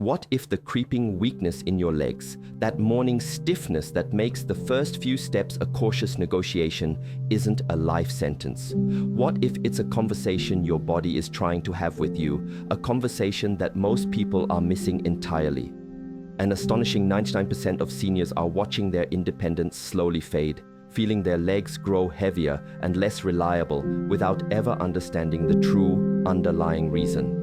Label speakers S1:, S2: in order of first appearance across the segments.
S1: What if the creeping weakness in your legs, that morning stiffness that makes the first few steps a cautious negotiation, isn't a life sentence? What if it's a conversation your body is trying to have with you, a conversation that most people are missing entirely? An astonishing 99% of seniors are watching their independence slowly fade, feeling their legs grow heavier and less reliable without ever understanding the true underlying reason.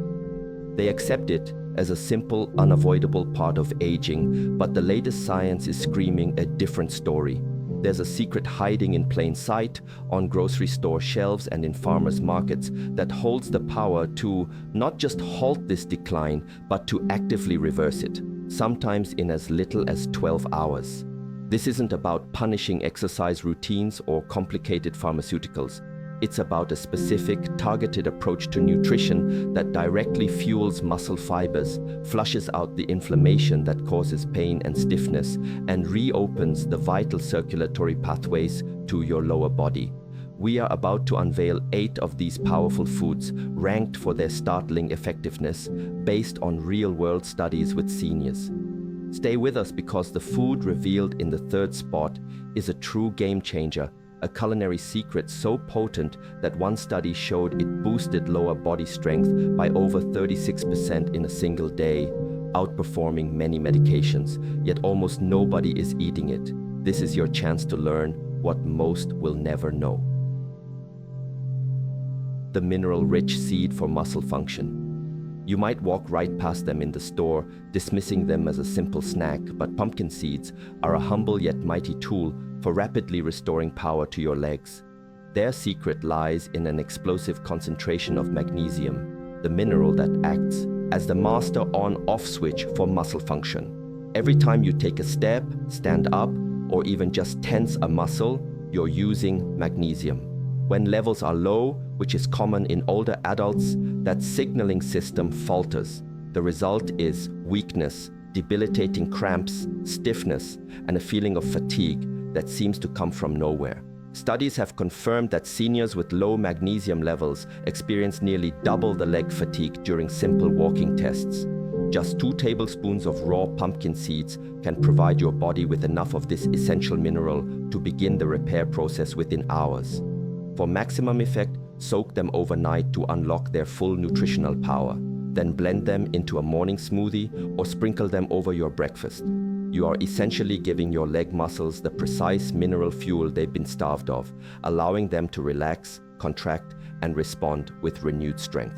S1: They accept it as a simple, unavoidable part of aging, but the latest science is screaming a different story. There's a secret hiding in plain sight, on grocery store shelves and in farmers' markets, that holds the power to not just halt this decline, but to actively reverse it, sometimes in as little as 12 hours. This isn't about punishing exercise routines or complicated pharmaceuticals. It's about a specific, targeted approach to nutrition that directly fuels muscle fibers, flushes out the inflammation that causes pain and stiffness, and reopens the vital circulatory pathways to your lower body. We are about to unveil 8 of these powerful foods, ranked for their startling effectiveness, based on real-world studies with seniors. Stay with us, because the food revealed in the 3rd spot is a true game changer, a culinary secret so potent that one study showed it boosted lower body strength by over 36% in a single day, outperforming many medications, yet almost nobody is eating it. This is your chance to learn what most will never know. The mineral-rich seed for muscle function. You might walk right past them in the store, dismissing them as a simple snack, but pumpkin seeds are a humble yet mighty tool for rapidly restoring power to your legs. Their secret lies in an explosive concentration of magnesium, the mineral that acts as the master on-off switch for muscle function. Every time you take a step, stand up, or even just tense a muscle, you're using magnesium. When levels are low, which is common in older adults, that signaling system falters. The result is weakness, debilitating cramps, stiffness, and a feeling of fatigue that seems to come from nowhere. Studies have confirmed that seniors with low magnesium levels experience nearly double the leg fatigue during simple walking tests. Just 2 tablespoons of raw pumpkin seeds can provide your body with enough of this essential mineral to begin the repair process within hours. For maximum effect, soak them overnight to unlock their full nutritional power. Then blend them into a morning smoothie or sprinkle them over your breakfast. You are essentially giving your leg muscles the precise mineral fuel they've been starved of, allowing them to relax, contract, and respond with renewed strength.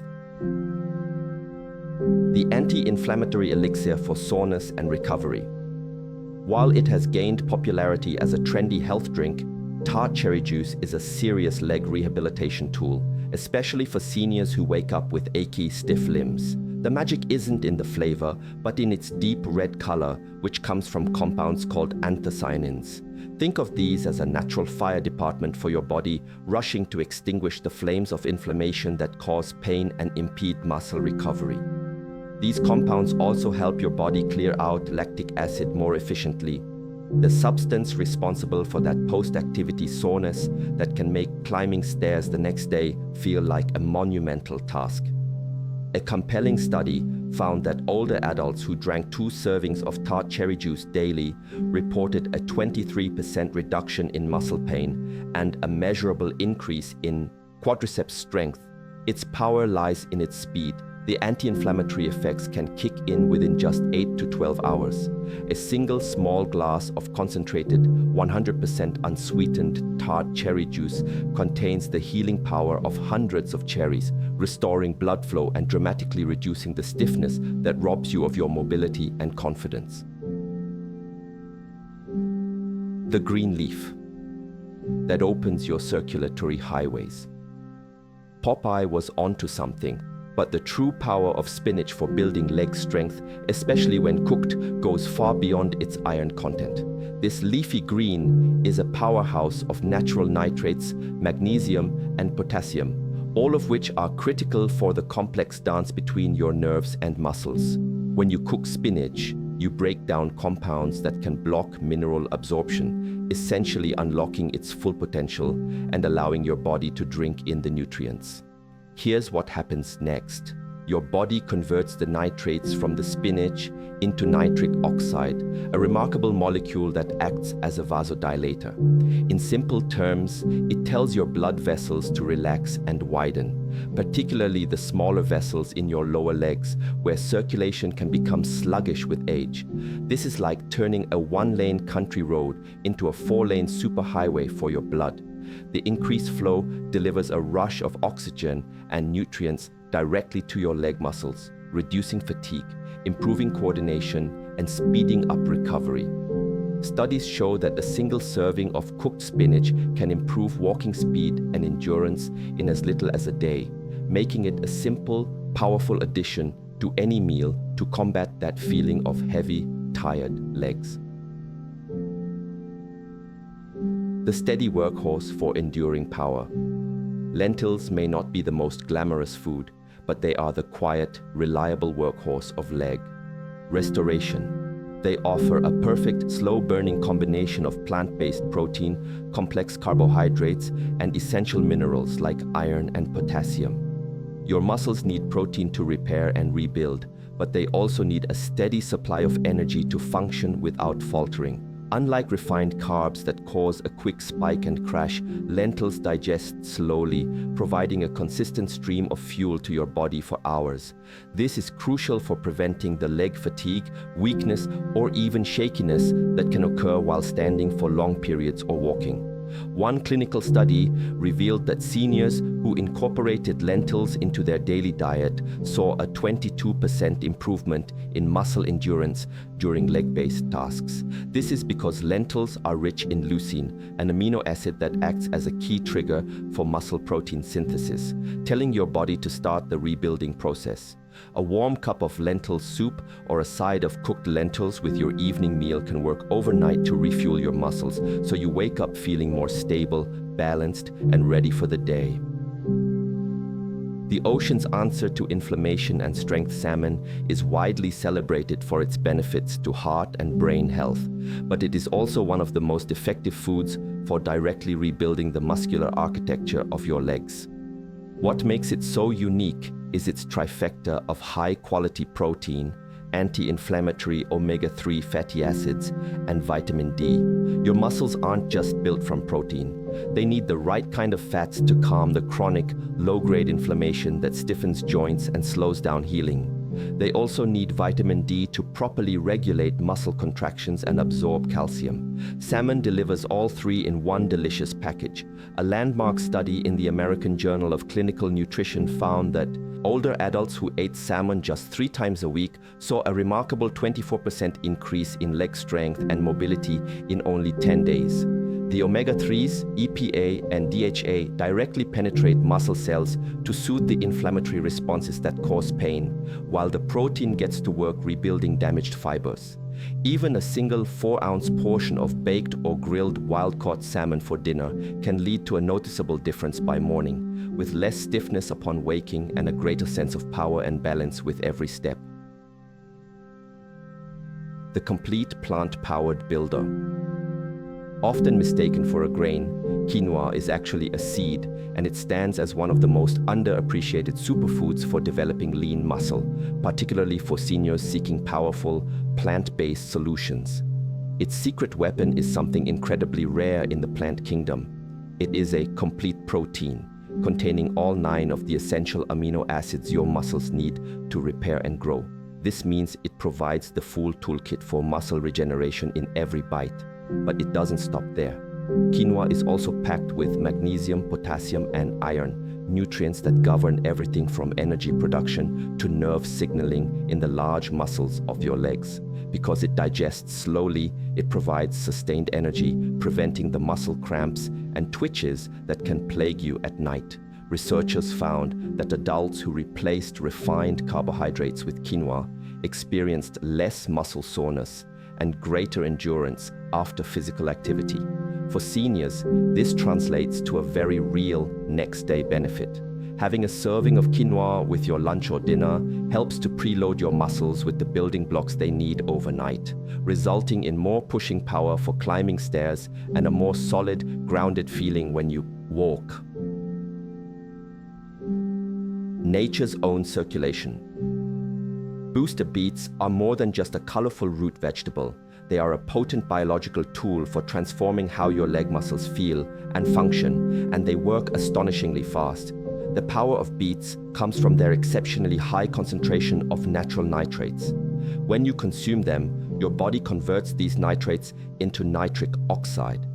S1: The anti-inflammatory elixir for soreness and recovery. While it has gained popularity as a trendy health drink, tart cherry juice is a serious leg rehabilitation tool, especially for seniors who wake up with achy, stiff limbs. The magic isn't in the flavor, but in its deep red color, which comes from compounds called anthocyanins. Think of these as a natural fire department for your body, rushing to extinguish the flames of inflammation that cause pain and impede muscle recovery. These compounds also help your body clear out lactic acid more efficiently, the substance responsible for that post-activity soreness that can make climbing stairs the next day feel like a monumental task. A compelling study found that older adults who drank 2 servings of tart cherry juice daily reported a 23% reduction in muscle pain and a measurable increase in quadriceps strength. Its power lies in its speed. The anti-inflammatory effects can kick in within just 8 to 12 hours. A single small glass of concentrated, 100% unsweetened tart cherry juice contains the healing power of hundreds of cherries, restoring blood flow and dramatically reducing the stiffness that robs you of your mobility and confidence. The green leaf that opens your circulatory highways. Popeye was onto something. But the true power of spinach for building leg strength, especially when cooked, goes far beyond its iron content. This leafy green is a powerhouse of natural nitrates, magnesium, and potassium, all of which are critical for the complex dance between your nerves and muscles. When you cook spinach, you break down compounds that can block mineral absorption, essentially unlocking its full potential and allowing your body to drink in the nutrients. Here's what happens next. your body converts the nitrates from the spinach into nitric oxide, a remarkable molecule that acts as a vasodilator. In simple terms, it tells your blood vessels to relax and widen, particularly the smaller vessels in your lower legs, where circulation can become sluggish with age. This is like turning a one-lane country road into a four-lane superhighway for your blood. The increased flow delivers a rush of oxygen and nutrients directly to your leg muscles, reducing fatigue, improving coordination, and speeding up recovery. Studies show that a single serving of cooked spinach can improve walking speed and endurance in as little as a day, making it a simple, powerful addition to any meal to combat that feeling of heavy, tired legs. The steady workhorse for enduring power. Lentils may not be the most glamorous food, but they are the quiet, reliable workhorse of leg. Restoration. They offer a perfect, slow-burning combination of plant-based protein, complex carbohydrates, and essential minerals like iron and potassium. Your muscles need protein to repair and rebuild, but they also need a steady supply of energy to function without faltering. Unlike refined carbs that cause a quick spike and crash, lentils digest slowly, providing a consistent stream of fuel to your body for hours. This is crucial for preventing the leg fatigue, weakness, or even shakiness that can occur while standing for long periods or walking. One clinical study revealed that seniors who incorporated lentils into their daily diet saw a 22% improvement in muscle endurance during leg-based tasks. This is because lentils are rich in leucine, an amino acid that acts as a key trigger for muscle protein synthesis, telling your body to start the rebuilding process. A warm cup of lentil soup or a side of cooked lentils with your evening meal can work overnight to refuel your muscles, so you wake up feeling more stable, balanced, and ready for the day. The ocean's answer to inflammation and strength, salmon, is widely celebrated for its benefits to heart and brain health, but it is also one of the most effective foods for directly rebuilding the muscular architecture of your legs. What makes it so unique is its trifecta of high-quality protein, anti-inflammatory omega-3 fatty acids, and vitamin D. Your muscles aren't just built from protein. They need the right kind of fats to calm the chronic, low-grade inflammation that stiffens joints and slows down healing. They also need vitamin D to properly regulate muscle contractions and absorb calcium. Salmon delivers all three in one delicious package. A landmark study in the American Journal of Clinical Nutrition found that older adults who ate salmon just 3 times a week saw a remarkable 24% increase in leg strength and mobility in only 10 days. The omega-3s, EPA, and DHA directly penetrate muscle cells to soothe the inflammatory responses that cause pain, while the protein gets to work rebuilding damaged fibers. Even a single 4-ounce portion of baked or grilled wild-caught salmon for dinner can lead to a noticeable difference by morning, with less stiffness upon waking and a greater sense of power and balance with every step. The complete plant-powered builder. Often mistaken for a grain, quinoa is actually a seed, and it stands as one of the most underappreciated superfoods for developing lean muscle, particularly for seniors seeking powerful, plant-based solutions. Its secret weapon is something incredibly rare in the plant kingdom. It is a complete protein, containing all 9 of the essential amino acids your muscles need to repair and grow. This means it provides the full toolkit for muscle regeneration in every bite. But it doesn't stop there. Quinoa is also packed with magnesium, potassium, and iron, nutrients that govern everything from energy production to nerve signaling in the large muscles of your legs. Because it digests slowly, it provides sustained energy, preventing the muscle cramps and twitches that can plague you at night. Researchers found that adults who replaced refined carbohydrates with quinoa experienced less muscle soreness and greater endurance after physical activity. For seniors, this translates to a very real next-day benefit. Having a serving of quinoa with your lunch or dinner helps to preload your muscles with the building blocks they need overnight, resulting in more pushing power for climbing stairs and a more solid, grounded feeling when you walk. nature's own circulation. Booster beets are more than just a colorful root vegetable. They are a potent biological tool for transforming how your leg muscles feel and function, and they work astonishingly fast. The power of beets comes from their exceptionally high concentration of natural nitrates. When you consume them, your body converts these nitrates into nitric oxide.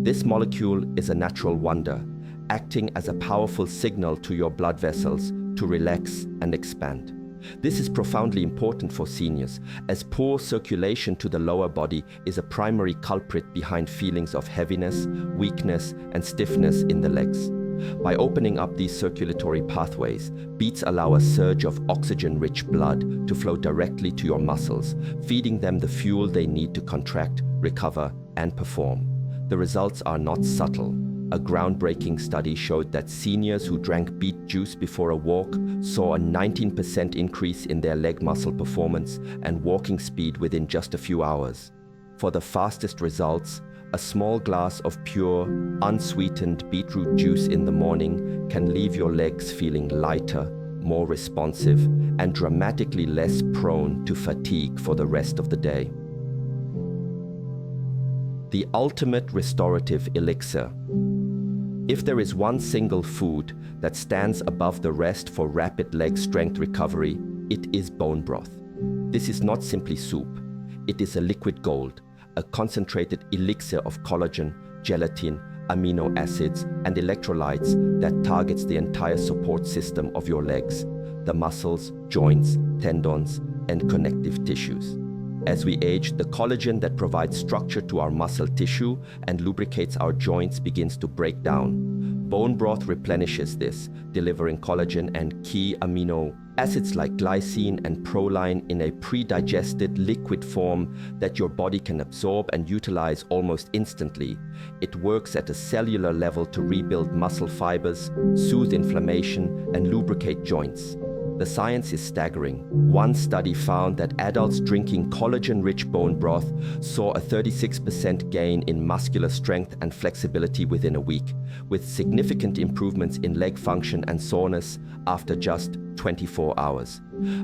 S1: This molecule is a natural wonder, acting as a powerful signal to your blood vessels to relax and expand. This is profoundly important for seniors, as poor circulation to the lower body is a primary culprit behind feelings of heaviness, weakness, and stiffness in the legs. By opening up these circulatory pathways, beets allow a surge of oxygen-rich blood to flow directly to your muscles, feeding them the fuel they need to contract, recover, and perform. The results are not subtle. A groundbreaking study showed that seniors who drank beet juice before a walk saw a 19% increase in their leg muscle performance and walking speed within just a few hours. For the fastest results, a small glass of pure, unsweetened beetroot juice in the morning can leave your legs feeling lighter, more responsive, and dramatically less prone to fatigue for the rest of the day. The ultimate restorative elixir. If there is one single food that stands above the rest for rapid leg strength recovery, it is bone broth. This is not simply soup. It is a liquid gold, a concentrated elixir of collagen, gelatin, amino acids, and electrolytes that targets the entire support system of your legs, the muscles, joints, tendons, and connective tissues. As we age, the collagen that provides structure to our muscle tissue and lubricates our joints begins to break down. Bone broth replenishes this, delivering collagen and key amino acids like glycine and proline in a pre-digested liquid form that your body can absorb and utilize almost instantly. It works at a cellular level to rebuild muscle fibers, soothe inflammation, and lubricate joints. The science is staggering. One study found that adults drinking collagen-rich bone broth saw a 36% gain in muscular strength and flexibility within a week, with significant improvements in leg function and soreness after just 24 hours.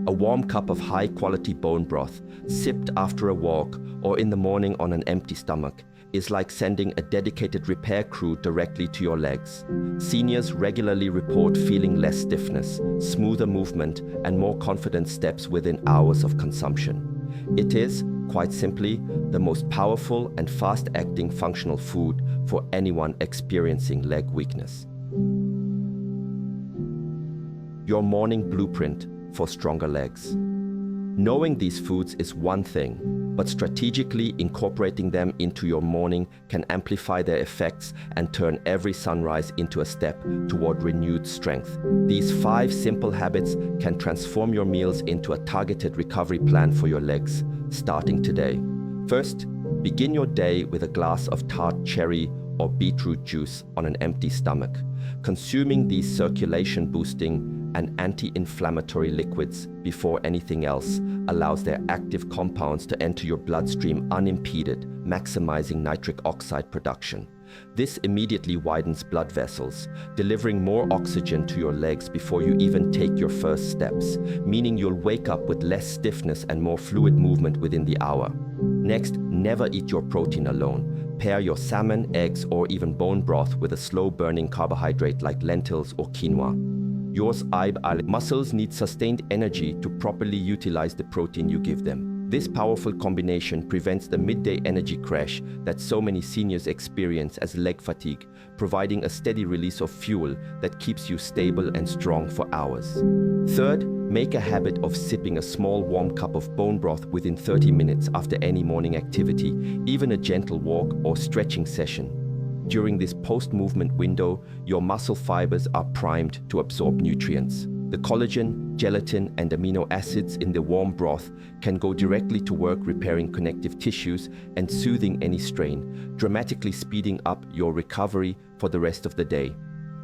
S1: A warm cup of high-quality bone broth, sipped after a walk or in the morning on an empty stomach, is like sending a dedicated repair crew directly to your legs. Seniors regularly report feeling less stiffness, smoother movement, and more confident steps within hours of consumption. It is, quite simply, the most powerful and fast-acting functional food for anyone experiencing leg weakness. Your morning blueprint for stronger legs. Knowing these foods is one thing, but strategically incorporating them into your morning can amplify their effects and turn every sunrise into a step toward renewed strength. These 5 simple habits can transform your meals into a targeted recovery plan for your legs, starting today. First, begin your day with a glass of tart cherry or beetroot juice on an empty stomach. Consuming these circulation-boosting and anti-inflammatory liquids before anything else allows their active compounds to enter your bloodstream unimpeded, maximizing nitric oxide production. This immediately widens blood vessels, delivering more oxygen to your legs before you even take your first steps, meaning you'll wake up with less stiffness and more fluid movement within the hour. Next, never eat your protein alone. Pair your salmon, eggs, or even bone broth with a slow-burning carbohydrate like lentils or quinoa. Your muscles need sustained energy to properly utilize the protein you give them. This powerful combination prevents the midday energy crash that so many seniors experience as leg fatigue, providing a steady release of fuel that keeps you stable and strong for hours. Third, make a habit of sipping a small warm cup of bone broth within 30 minutes after any morning activity, even a gentle walk or stretching session. During this post-movement window, your muscle fibers are primed to absorb nutrients. The collagen, gelatin, and amino acids in the warm broth can go directly to work repairing connective tissues and soothing any strain, dramatically speeding up your recovery for the rest of the day.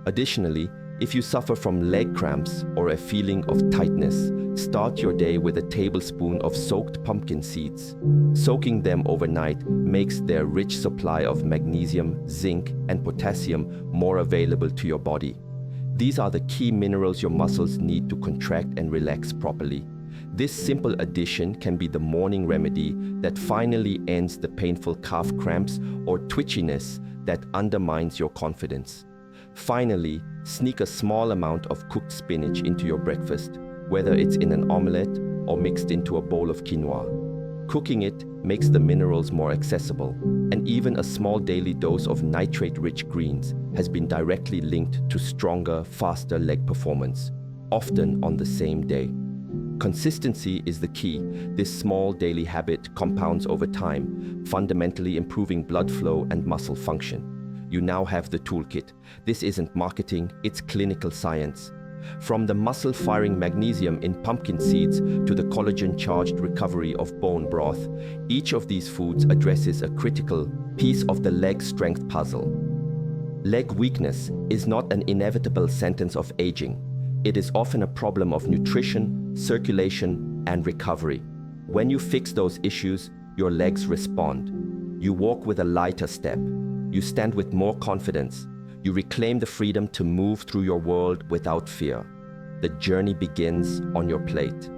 S1: Additionally, if you suffer from leg cramps or a feeling of tightness, start your day with a tablespoon of soaked pumpkin seeds. Soaking them overnight makes their rich supply of magnesium, zinc, and potassium more available to your body. These are the key minerals your muscles need to contract and relax properly. This simple addition can be the morning remedy that finally ends the painful calf cramps or twitchiness that undermines your confidence. Finally, sneak a small amount of cooked spinach into your breakfast, whether it's in an omelette or mixed into a bowl of quinoa. Cooking it makes the minerals more accessible, and even a small daily dose of nitrate-rich greens has been directly linked to stronger, faster leg performance, often on the same day. Consistency is the key. This small daily habit compounds over time, fundamentally improving blood flow and muscle function. You now have the toolkit. This isn't marketing, it's clinical science. From the muscle-firing magnesium in pumpkin seeds to the collagen-charged recovery of bone broth, each of these foods addresses a critical piece of the leg strength puzzle. Leg weakness is not an inevitable sentence of aging. It is often a problem of nutrition, circulation, and recovery. When you fix those issues, your legs respond. You walk with a lighter step. You stand with more confidence. You reclaim the freedom to move through your world without fear. The journey begins on your plate.